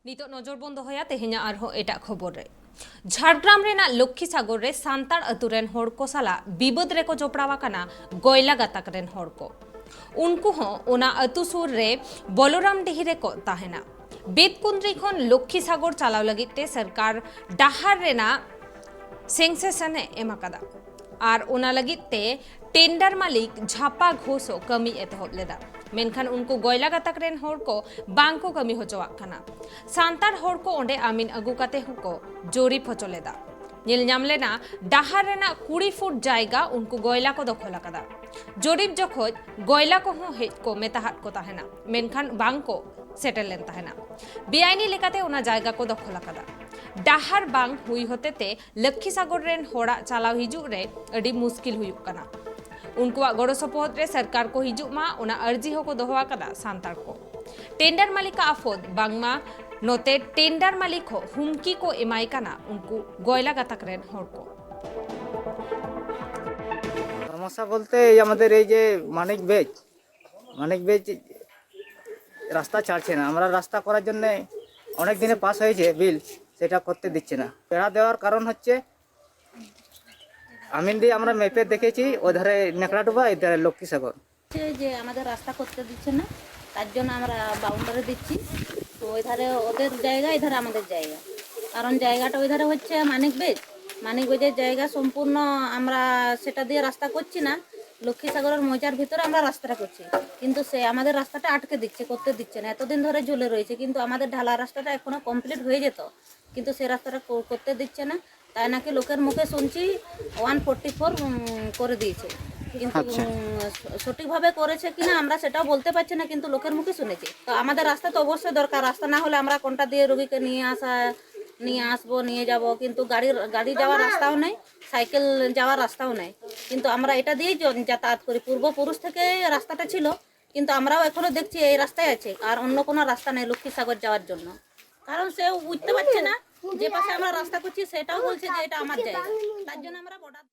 नितो नजर बंद होया तेहेኛ आरहो एटा खबर रे झारग्राम रेना लक्ष्मी सागर रे सांतार अतुरेन होड़ को साला विबद रे को जोपड़ावा काना गोयला गाताक रेन होड़ को उनको हो ओना अतु सुर रे बलराम डिही रे को ताहेना बेतकुंद्री खन लक्ष्मी सागर चालाव लगिते सरकार डाहार रेना सेंसेसने एमाकादा और ओना लगिते टेंडर मालिक झापा घोषो कमी एतहब लेदा मेनखान उनको गोयला गाताक रेन होड़ को बांग को कमी होचोवाक खाना सांतार होड़ को ओंडे आमीन अगु काते हुको जोरिप होचो लेदा ᱧᱮᱞ ᱧᱟᱢ ᱞᱮᱱᱟ ᱰᱟᱦᱟᱨ ᱨᱮᱱᱟᱜ 20 ᱯᱷᱩᱴ ᱡᱟᱭᱜᱟ उनको गोयला को दखल आकादा जोरिप जखोज गोयला को हो हेज को मेताहात को ताहेना मेनखान बांग को सेटल लेन ताहेना बेआईनी लेकाते ओना जायगा को दखल आकादा डाहार बांग हुई होतेते लक्ष्मी सागर रेन होड़ा चालाव हिजुग रे अडी मुश्किल हुयुग कना उनको गड़ो सपोहद रे सरकार को हिजुग मा ओना अर्जी होको दोहो आकादा सांतार को टेंडर मालिक आफोद बांगमा नोते टेंडर मालिक हो हुमकी को एमाई काना उनको गोयला गाताक रेन होड़ को সমস্যা বলতে আমাদের এই যে মানিক বেজ রাস্তা ছাড়ছে না। আমরা রাস্তা করার জন্য অনেক দিনে পাস হয়েছে বিল, সেটা করতে দিচ্ছে না। বেড়া দেওয়ার কারণ হচ্ছে আমিন দিয়ে আমরা ম্যাপে দেখেছি ওধারে নেকড়াডুবা এধারে লক্ষ্মী সাগর, যে আমাদের রাস্তা করতে দিচ্ছে না, তার জন্য আমরা বাউন্ডারি দিচ্ছি। তো ওই ধারে ওদের জায়গা, এধারে আমাদের জায়গা, কারণ জায়গাটা ওই ধারে হচ্ছে মানিক বেজের জায়গা সম্পূর্ণ। আমরা সেটা দিয়ে রাস্তা করছি না, লক্ষ্মী সাগরের মজার ভিতরে আমরা রাস্তাটা করছি, কিন্তু সে আমাদের রাস্তাটা আটকে দিচ্ছে, করতে দিচ্ছে না। এতদিন ধরে ঝুলে রয়েছে, কিন্তু আমাদের ঢালা রাস্তাটা এখনো কমপ্লিট হয়ে যেত, কিন্তু সে রাস্তাটা করতে দিচ্ছে না। তাই নাকি লোকের মুখে শুনছি 144 করে দিয়েছে, কিন্তু সঠিকভাবে করেছে কিনা আমরা সেটাও বলতে পারছি না, কিন্তু লোকের মুখে শুনেছি। তো আমাদের রাস্তা তো অবশ্যই দরকার, রাস্তা না হলে আমরা কোনটা দিয়ে রোগীকে নিয়ে আসবো, নিয়ে যাব, কিন্তু গাড়ি যাওয়ার রাস্তাও নেই, সাইকেল যাওয়ার রাস্তাও নেই। কিন্তু আমরা এটা দিয়েই যাতায়াত করি, পূর্বপুরুষ থেকে রাস্তাটা ছিল, কিন্তু আমরাও এখনো দেখছি এই রাস্তায় আছে, আর অন্য কোনো রাস্তা নেই লক্ষ্মী সাগর যাওয়ার জন্য। কারণ সে বুঝতে পারছে না, যে পাশে আমরা রাস্তা করছি সেটাও বলছে যে এটা আমার জায়গা, তার জন্য আমরা বর্ডার